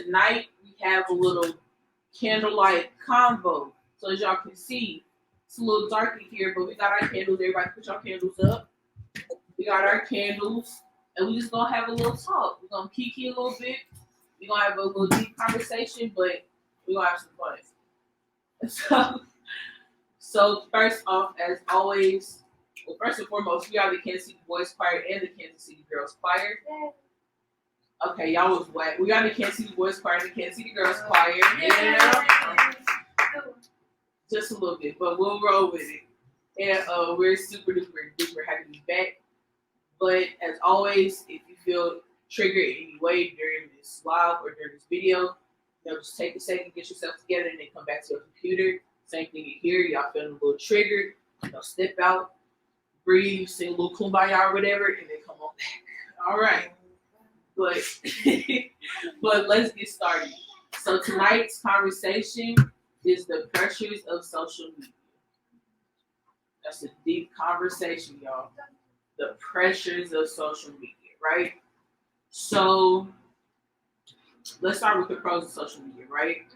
tonight we have a little candlelight convo. So as y'all can see, it's a little dark in here, but we got our candles. Everybody put your candles up. We got our candles, and we just gonna have a little talk. We're gonna kiki a little bit. We're gonna have a little deep conversation, but we're gonna have some fun. So first off, as always, well, first and foremost, we are the Kansas City Boys Choir and the Kansas City Girls Choir. Okay, y'all was whack. We are the Kansas City Boys Choir and the Kansas City Girls Choir. Yeah. Just a little bit, but we'll roll with it. And we're super duper happy to be back. But as always, if you feel triggered in any way during this live or during this video, just take a second, get yourself together, and then come back to your computer. Same thing in here. Y'all feeling a little triggered, step out, breathe, sing a little kumbaya or whatever, and then come on back. All right. But let's get started. So tonight's conversation is the pressures of social media. That's a deep conversation, y'all. The pressures of social media, right? So let's start with the pros of social media, right?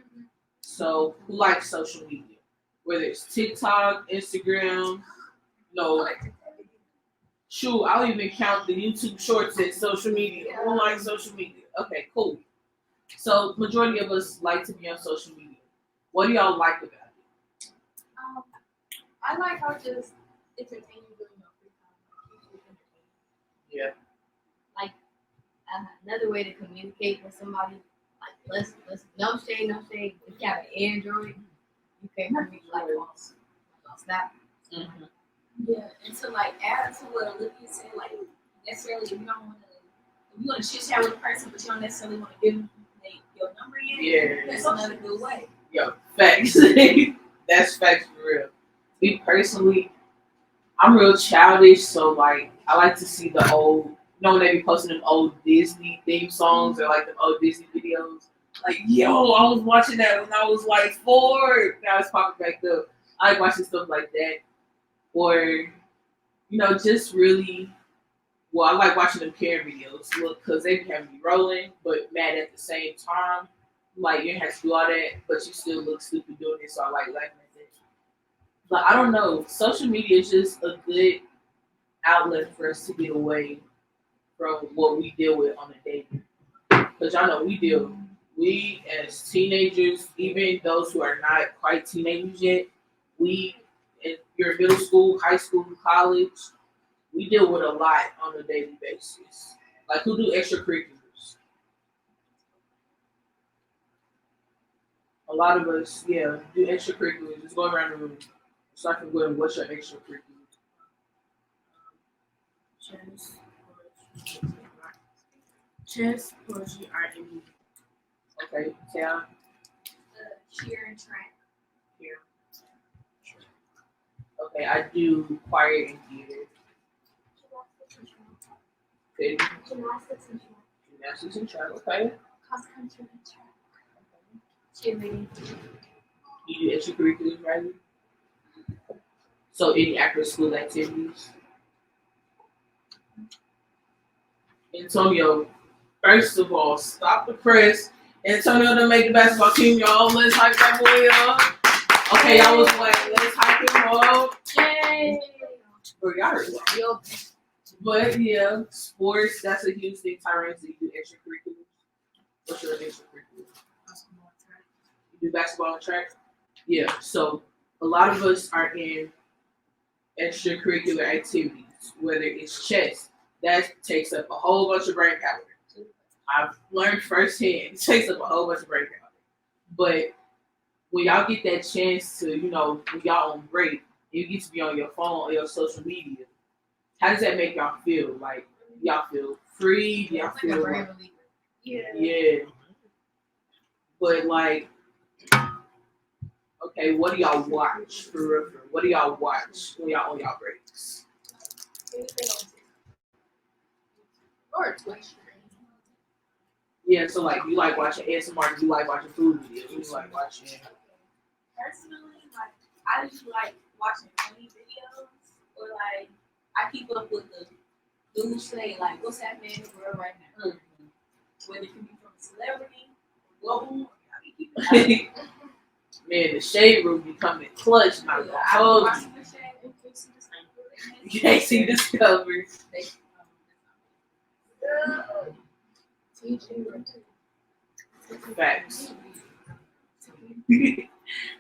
So who likes social media? Whether it's TikTok, Instagram, shoot, I'll even count the YouTube shorts as social media. Who likes social media? Okay, cool. So majority of us like to be on social media. What do y'all like about it? I like how it just entertain you during your free time. Yeah. Like another way to communicate with somebody. Like let's no shade. If you have an Android, you can communicate like on Snap. Mm-hmm. Yeah, and to like add to what Olivia said, like necessarily if you want to chit chat with a person, but you don't necessarily want to give them your number yet. Yeah, that's another good way. Yo, facts. That's facts for real. Me personally, I'm real childish, so like I like to see the old. When they be posting them old Disney theme songs or like the old Disney videos. Like, yo, I was watching that when I was like 4. Now it's popping back up. I like watching stuff like that. Or, just really, I like watching them care videos because they be having me rolling, but mad at the same time. Like, you don't have to do all that, but you still look stupid doing it, so I like laughing at that. But I don't know. Social media is just a good outlet for us to get away from what we deal with on a daily. Because y'all know we as teenagers, even those who are not quite teenagers yet, if you're middle school, high school, college, we deal with a lot on a daily basis. Like, who do extracurriculars? A lot of us, do extracurriculars. Just go around the room. Start from going, what's your extracurriculars? Chess, poetry, art, and music. Okay, Tia. Cheer and track. Here. Okay, I do choir and theater. Okay. Gymnastics and track. Okay. Cross country and track. Cheerleading. You do extracurriculars, right? So any after school activities? Antonio, first of all, stop the press. Antonio done make the basketball team, y'all. Let's hype that boy up. Okay, y'all was like, let's hype him up. Yay! Or y'all are like, but yeah, sports, that's a huge thing. Tyrone, do you do extracurriculars? What's your extracurriculars? You do basketball and track? Yeah, so a lot of us are in extracurricular activities, whether it's chess. That takes up a whole bunch of brain power. I've learned firsthand. It takes up a whole bunch of brain power. But when y'all get that chance to, when y'all on break, you get to be on your phone or your social media, how does that make y'all feel? Like, y'all feel free? Y'all feel like, yeah. But like, okay, what do y'all watch for real? What do y'all watch when y'all on y'all breaks? Or Twitch. Yeah, so like you like watching ASMR, you like watching food videos, you like watching. Personally, like I just like watching funny videos, or like I keep up with the news say like what's happening in the world right now. Mm-hmm. Whether it can be from a celebrity, Global. Man, the shade room becoming clutch. And I'm I told watch you. the shade and can't see the same. You can't see the covers. Facts.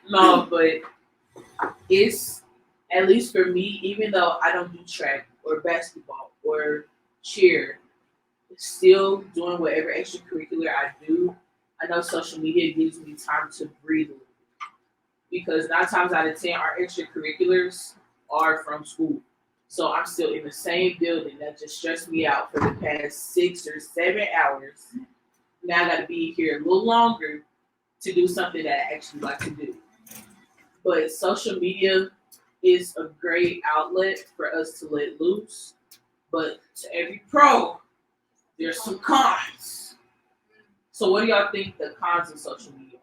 No, but it's at least for me, even though I don't do track or basketball or cheer, still doing whatever extracurricular I do, I know social media gives me time to breathe a little bit. Because 9 times out of 10, our extracurriculars are from school. So I'm still in the same building that just stressed me out for the past 6 or 7 hours. Now I got to be here a little longer to do something that I actually like to do. But social media is a great outlet for us to let loose. But to every pro, there's some cons. So what do y'all think the cons of social media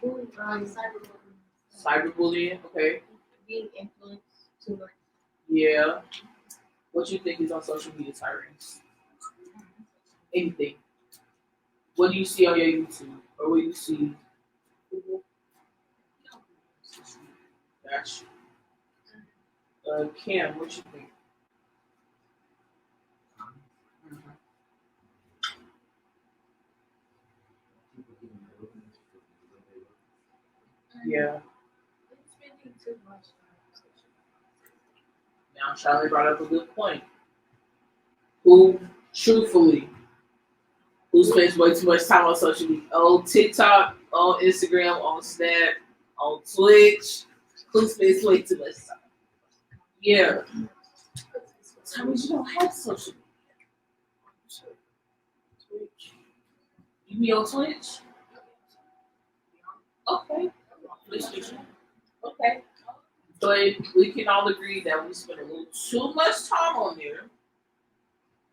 are? Cyberbullying, okay. Being influenced too much. Yeah. What you think is on social media, Tyrese? Anything. What do you see on your YouTube? Or what do you see? Gotcha. Cam, what you think? Yeah. Spending too much Now Charlie brought up a good point. Who, truthfully, who spends way too much time on social media? On TikTok, on Instagram, on Snap, on Twitch. Who spends way too much time? Yeah. Tell me you don't have social media. You be on Twitch? Okay. PlayStation. Okay. But we can all agree that we spend a little too much time on there.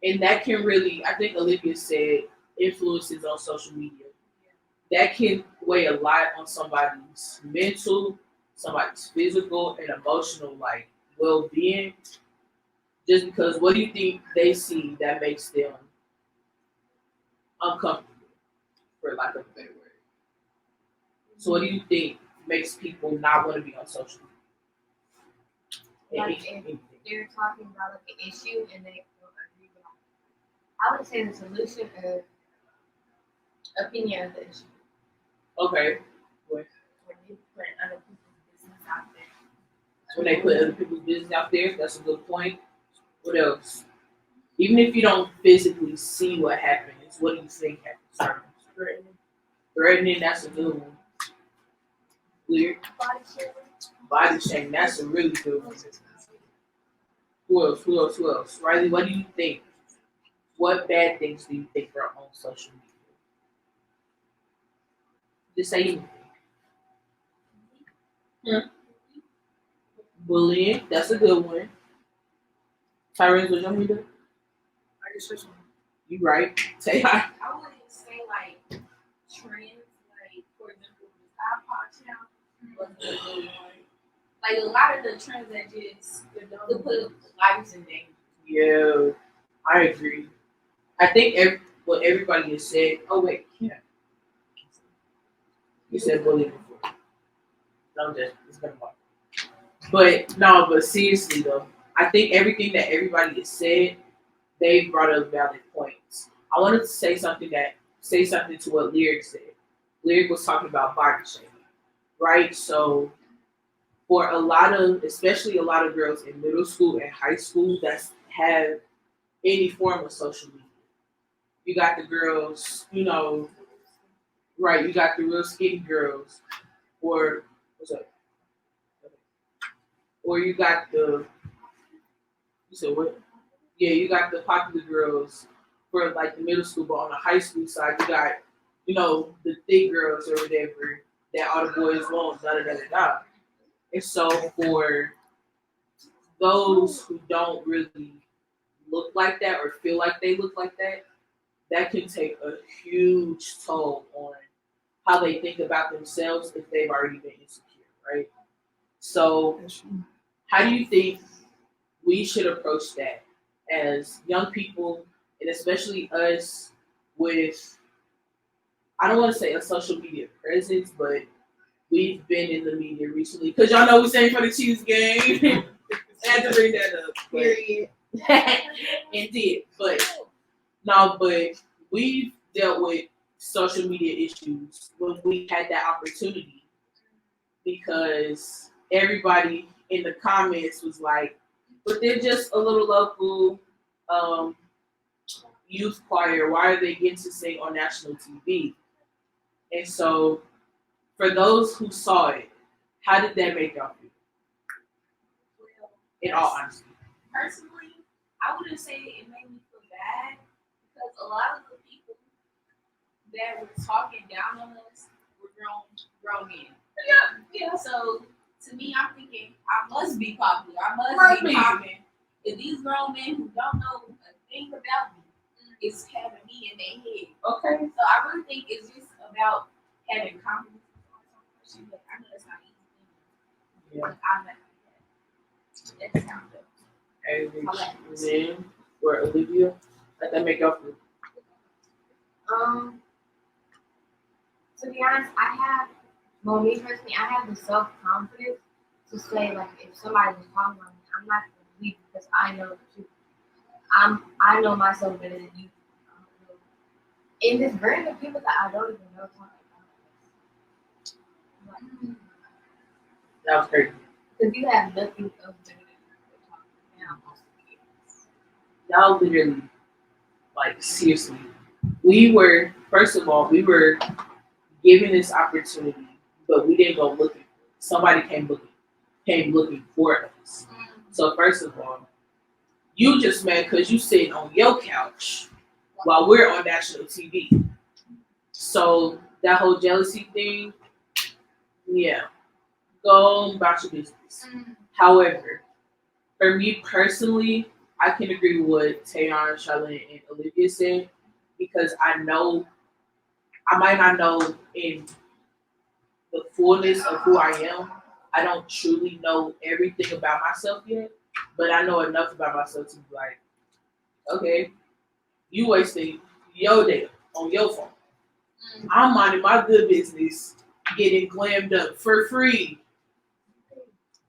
And that can really, I think Olivia said, influences on social media. That can weigh a lot on somebody's mental, somebody's physical, and emotional well-being. Just because what do you think they see that makes them uncomfortable, for lack of a better word? So what do you think makes people not want to be on social media? Like if they're talking about like an issue and they don't agree with I would say the solution is opinion of the issue. Okay. When you put other people's business out there. When they put other people's business out there, that's a good point. What else? Even if you don't physically see what happens, what do you think happens? Threatening, that's a good one. Clear. Body shaming, that's a really good one. Who else? Riley, what do you think? What bad things do you think are on social media? Just say anything. Bullying, that's a good one. Tyrese, what you want me to do? You right. Say hi. I wouldn't say like trends, like for example, the iPod channel was a good one. Like a lot of the trends that just to put lives in danger. Yeah, I agree. I think what everybody has said. Oh wait, yeah. You said bullying before. No, it's been a while. But no, but seriously though, I think everything that everybody has said, they brought up valid points. I wanted to say something to what Lyric said. Lyric was talking about body shaming, right? So for especially a lot of girls in middle school and high school that have any form of social media, you got the girls, right? You got the real skinny girls, or what's up? Or you got you said what? Yeah, you got the popular girls for like the middle school, but on the high school side, you got, the thick girls or whatever that all the boys want, da da da da da. And so for those who don't really look like that or feel like they look like that, that can take a huge toll on how they think about themselves if they've already been insecure, right? So how do you think we should approach that as young people, and especially us with I don't want to say a social media presence, but we've been in the media recently because y'all know we sang for the Chiefs game. I had to bring that up. Period. Indeed, but no, but we've dealt with social media issues when we had that opportunity because everybody in the comments was like, but they're just a little local youth choir. Why are they getting to sing on national TV? And so, for those who saw it, how did that make y'all feel? Well, In all honesty. personally, I wouldn't say it made me feel bad because a lot of the people that were talking down on us were grown men. Yeah. So to me, I'm thinking I must be popular. I must be common. If these grown men who don't know a thing about me is having me in their head. Okay. So I really think it's just about having confidence in someone. But I know that's not easy. Yeah. But I'm not like that. That's how it goes. And then, or Olivia, let that make y'all feel. To be honest, me personally, I have the self confidence to say like if somebody was talking about me, I'm not gonna believe it because I know the truth. I know myself better than you. And there's random people that I don't even know talking about this. That was crazy. Because you have nothing of better than you talking now. Y'all literally, like, seriously. We were, first of all, we were given this opportunity, but we didn't go looking. Somebody came looking for us. So first of all, you just mad because you sitting on your couch while we're on national TV. So that whole jealousy thing, yeah, go about your business. However, for me personally, I can agree with what Tayon, Charlene, and Olivia said because I might not know in the fullness of who I am. I don't truly know everything about myself yet, but I know enough about myself to be like, okay, you wasting your day on your phone. I'm minding my good business, getting glammed up for free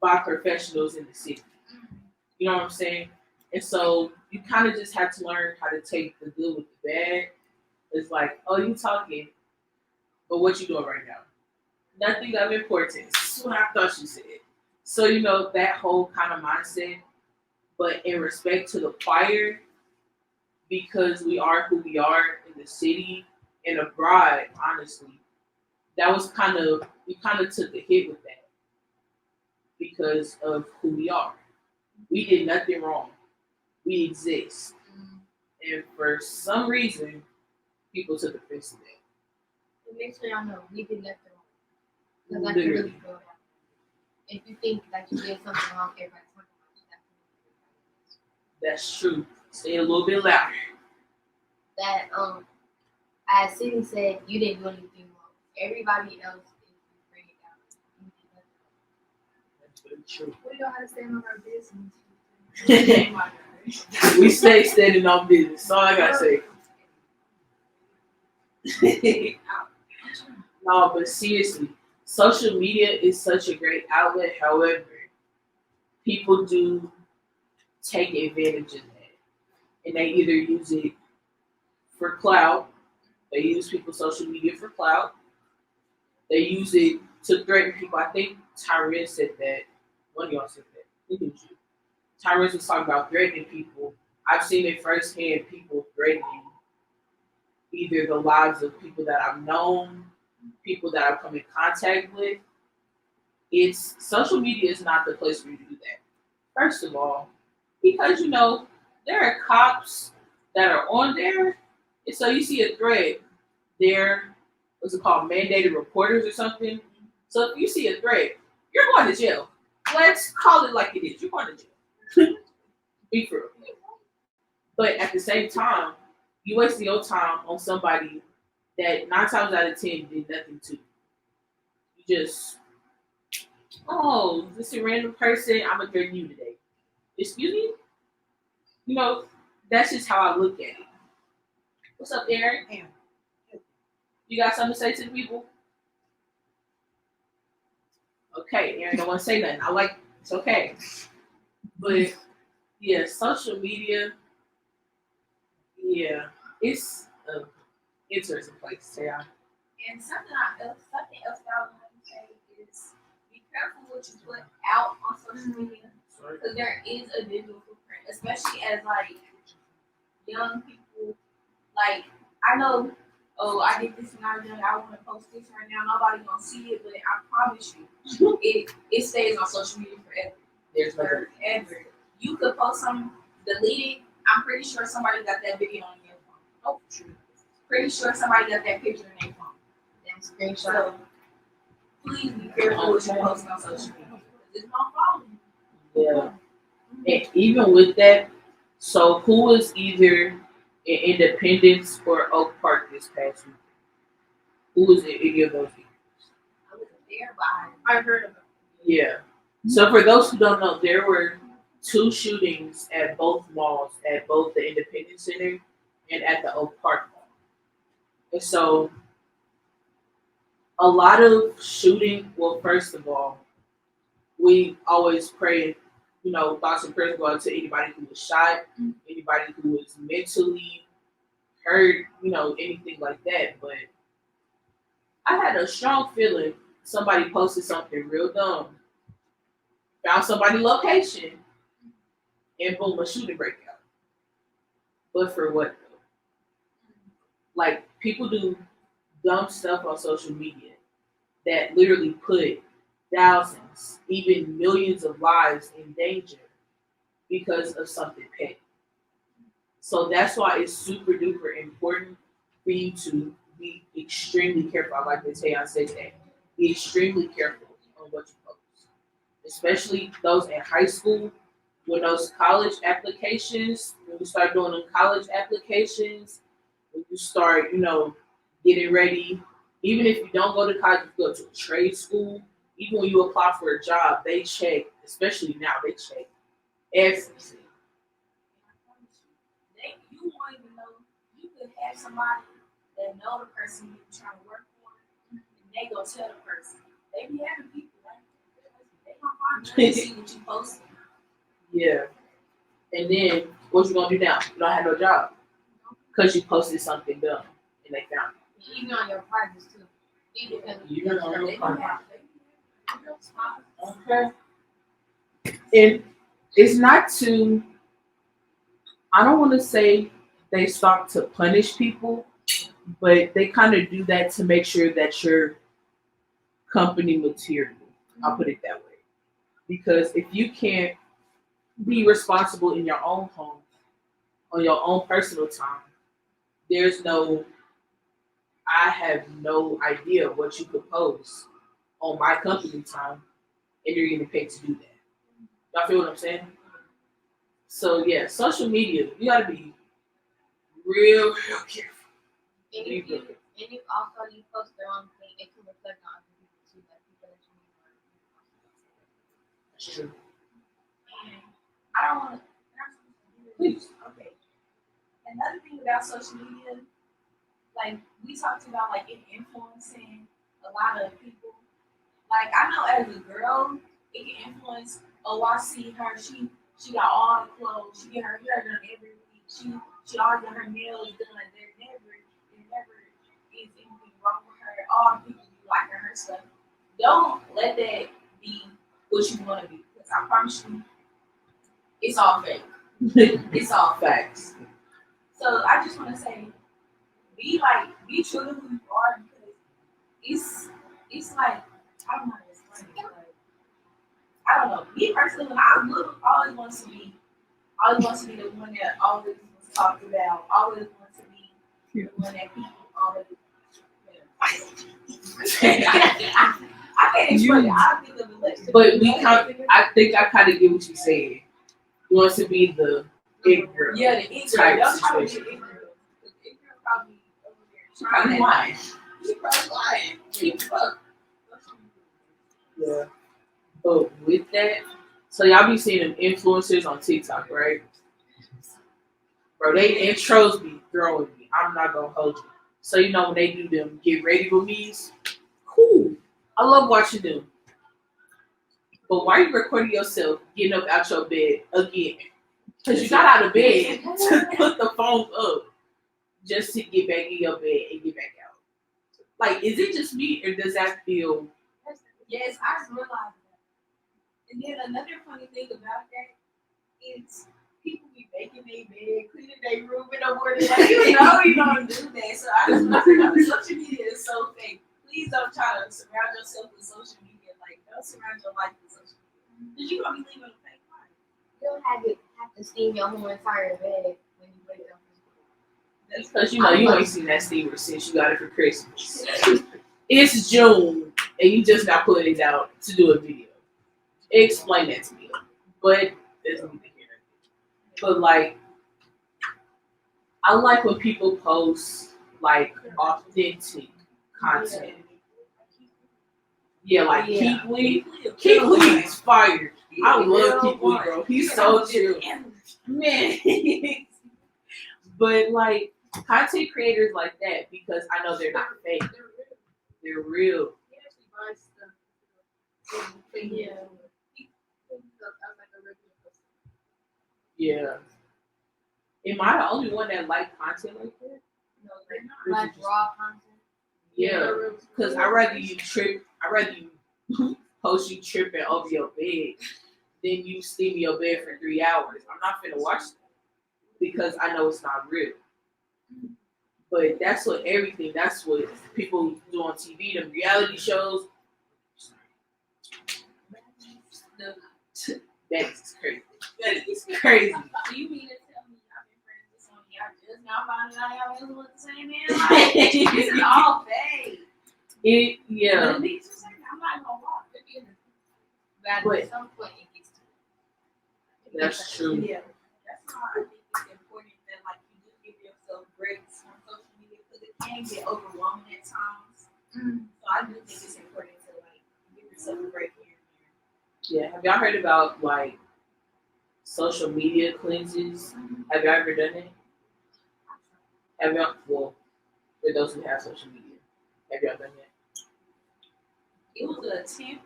by professionals in the city. You know what I'm saying? And so you kind of just have to learn how to take the good with the bad. It's like, oh, you talking, but what you doing right now? Nothing of importance. That's what I thought you said. So, that whole kind of mindset. But in respect to the choir, because we are who we are in the city and abroad, honestly, that was we kind of took a hit with that because of who we are. We did nothing wrong. We exist. And for some reason, people took offense to that. Make sure y'all know we did nothing wrong. Because I can really go down. If you think that you did something wrong, everybody's talking about you. That's true. Say it a little bit louder. That as Sydney said, you didn't do anything wrong. Everybody else is bringing it down. You did nothing wrong. That's very true. We know how to stand on our business. We stay standing on business. That's all I gotta say. No, but seriously, social media is such a great outlet. However, people do take advantage of that. And they either use it for clout, they use people's social media for clout, they use it to threaten people. I think Tyrese said that. One of y'all said that. I think it was you. Tyrese was talking about threatening people. I've seen it firsthand, people threatening either the lives of people that I've known, people that I've come in contact with. Social media is not the place for you to do that. First of all, because there are cops that are on there, and so you see a thread, they're what's it called, mandated reporters or something. So if you see a thread, you're going to jail. Let's call it like it is. You're going to jail. Be for real. But at the same time, you waste your time on somebody that 9 times out of 10 did nothing to you. You just, this is a random person, I'm gonna threaten you today. Excuse me? That's just how I look at it. What's up, Aaron? You got something to say to the people? Okay, Aaron don't want to say nothing. I like it's okay. But yeah, social media, yeah, it's an interesting place to yeah. And something else that I would like to say is be careful what you put out on social media because there is a digital footprint, especially as like young people. Like I know, oh, I did this and I did. I want to post this right now. Nobody gonna see it, but I promise you, it stays on social media forever. There's no Forever. You could post some, delete it. I'm pretty sure somebody got that video on their phone. Oh, true. Pretty sure somebody got that picture in their phone. Then screenshot. So please be careful what you post on social media. It's gonna follow you. yeah. And even with that, so who was either in Independence or Oak Park this past week? Who was in any of those people? I wasn't there, but I heard of it. Yeah. So for those who don't know, there were 2 shootings at both malls, at both the Independence Center and at the Oak Park Mall. And so a lot of shooting, well, first of all, we always pray, thoughts and prayers go out to anybody who was shot, anybody who was mentally hurt, anything like that. But I had a strong feeling somebody posted something real dumb, found somebody's location, and boom, a shooting breakout. But for what though? Like people do dumb stuff on social media that literally put thousands, even millions of lives in danger because of something petty. So that's why it's super duper important for you to be extremely careful. I like to say I said that. Be extremely careful on what you post. Especially those in high school, when those college applications, when you start doing them college applications, when you start, getting ready, even if you don't go to college, you go to a trade school, even when you apply for a job, they check, especially now, they check everything. You won't even know. You could have somebody that know the person you're trying to work for, and they go tell the person. They be having people like they gonna find you to see what you posting. Yeah. And then what you gonna do now? You don't have no job because you posted something dumb and they found it. Even on your privates too. Even on your They phone. have Okay. And it's not to. I don't want to say they stop to punish people, but they kind of do that to make sure that you're company material. I'll put it that way. Because if you can't be responsible in your own home, on your own personal time, I have no idea what you could post on my company time, and you're getting paid to do that. Y'all feel what I'm saying? So yeah, social media, you gotta be real careful. And if also you post their own thing, it can reflect on other people too, like people that you meet. That's true. And I don't want to. Please. Okay. Another thing about social media, like we talked about, like it influencing a lot of people. Like I know as a girl, it can influence. Oh, I see her. She got all the clothes. She get her hair done every week. She always got her nails done. There never is anything wrong with her. All the people be liking her stuff. Don't let that be what you want to be. Because I promise you, it's all fake. It's all Facts. So I just want to say, be true to who you are because it's like I don't know how to explain it. Like, I don't know. Me personally, when I was little, I always wanted to be the one that always was talked about. Always wanted to be the one that people always. I can't explain it. I think of the list. But I think I kind of get what you're saying. You want to be the it girl. Yeah, the it type girl. Y'all trying to situation. be it girl. The it girl probably over there trying to lying. She probably lying. Keep up. Yeah. But with that, so y'all be seeing them influencers on TikTok, right? Bro, they intros be throwing me. I'm not gonna hold you. So you know when they do them get ready with me's, cool. I love watching them. But why are you recording yourself getting up out your bed again? Because you got out of bed to put the phone up just to get back in your bed and get back out. Like, is it just me or does that feel? Yes, I realized that. And then another funny thing about that is people be making their bed, cleaning their room in the morning. Like, you know you don't do that. So I just want to know social media is so fake. Please don't try to surround yourself with social media. Like, don't surround your life with social media. Because you're going to be living a fake life. You don't have to steam your whole entire bed when you wake up. That's because you know you ain't seen that steamer since you got it for Christmas. It's June and you just got putting it out to do a video. Explain that to me. But there's nothing here. But like, I like when people post like authentic content. Yeah, like Keith Lee. Keith Lee is fire. I love Keith Lee, bro. He's so chill. Man. But like content creators like that, because I know they're not fake. They're real. Yeah. Am I the only one that like content like that? No, they're not. Like raw content. Yeah. Because I'd rather you post you tripping over your bed than you steam your bed for 3 hours. I'm not finna watch that because I know it's not real. But that's what people do on TV, them reality shows. That is crazy. That is crazy. Do you mean to tell me y'all been friends with someone y'all just now finding out y'all was with the same man? Like, it's all fake. Yeah. But it needs to say, I'm not gonna walk. But at some point it gets to That's true. Yeah. That's why I think it's important that like you do give yourself breaks on social media because it can get overwhelming at times. So I do think it's important to like give yourself a break here and there. Yeah. Have y'all heard about like social media cleanses? Have y'all ever done it? Have y'all? Well, for those who have social media, have y'all done It was an attempt.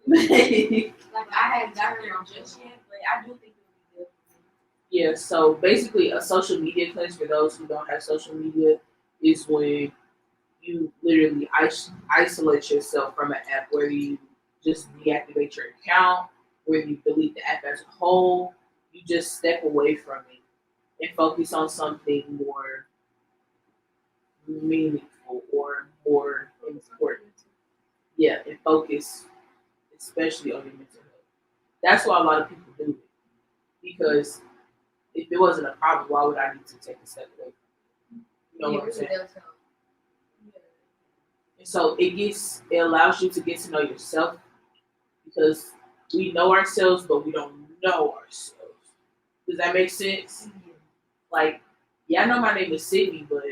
that? Like I had got there just yet, but I do think it would be good. Yeah, so basically a social media cleanse for those who don't have social media is when you literally isolate yourself from an app, whether you just deactivate your account, whether you delete the app as a whole, you just step away from it and focus on something more meaningful or more important. Yeah, and focus especially on your mental health. That's why a lot of people do it. Because if it wasn't a problem, why would I need to take a step away from it? You know what I'm saying? And so it allows you to get to know yourself because we know ourselves, but we don't know ourselves. Does that make sense? Like, yeah, I know my name is Sydney, but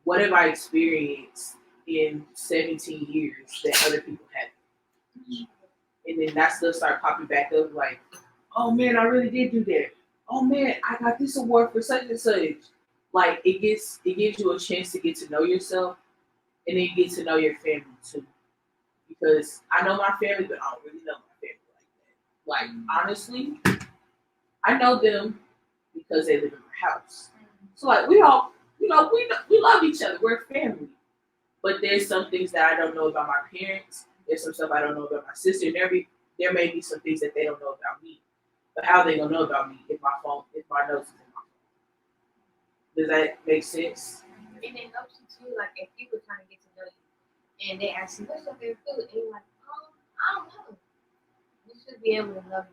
what have I experienced in 17 years that other people haven't? And then that stuff start popping back up like, oh man, I really did do that. Oh man, I got this award for such and such. Like it gives you a chance to get to know yourself and then get to know your family too. Because I know my family, but I don't really know my family like that. Like honestly, I know them because they live in my house. So like we all, we love each other. We're a family. But there's some things that I don't know about my parents. There's some stuff I don't know about my sister. And there may be some things that they don't know about me. But how they gonna know about me if my notes is in my phone? Does that make sense? And it helps you too, like if people trying to get to know you and they ask you what's your favorite food, and you're like, I don't know. You should be able to love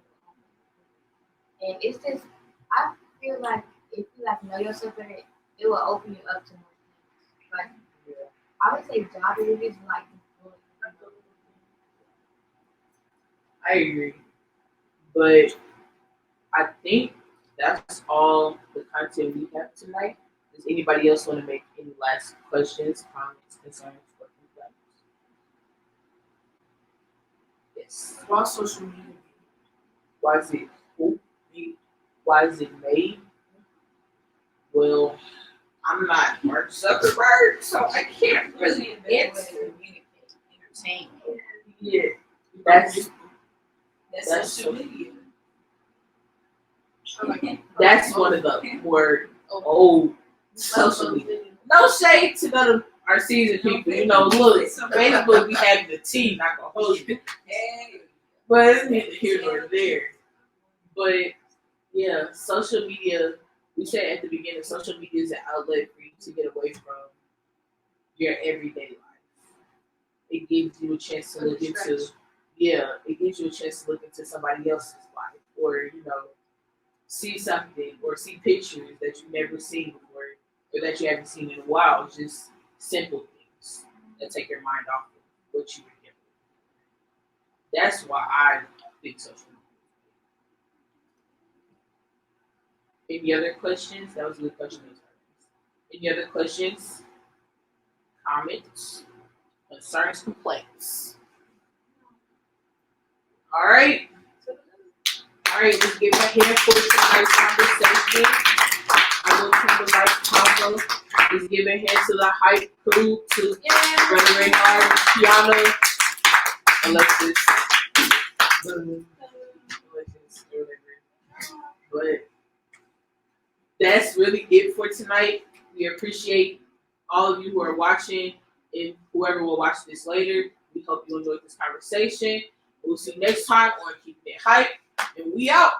you. And it's just, I feel like if you like know yourself better, it will open you up to more things. Like I would say job interviews like. I agree. But I think that's all the content we have tonight. Does anybody else want to make any last questions, comments, concerns, or feedback? Yes. Why social media? Why is it cool? Why is it made? Well, I'm not Mark Zuckerberg, so I can't really answer. Entertainment. Yeah, that's Social media. that's one of the more old social media. No shade to none of our seasoned people. You know, look, Facebook be having the tea, not gonna hold you. But it's neither here nor there. But yeah, social media, we said at the beginning, social media is an outlet for you to get away from your everyday life. It gives you a chance to look into, it gives you a chance to look into somebody else's life, or see something or see pictures that you've never seen before, or that you haven't seen in a while. It's just simple things that take your mind off of what you were given. That's why I think social media. Any other questions? That was a good question. Any other questions? Comments? Concerns? Complaints? All right. Let's give a hand for tonight's conversation. I will Candlelight Convo. Let's give a hand to the hype crew, to Brother Raynard, Kiana, Alexis, but that's really it for tonight. We appreciate all of you who are watching, and whoever will watch this later. We hope you enjoyed this conversation. We'll see you next time on Keeping It Hype, and we out.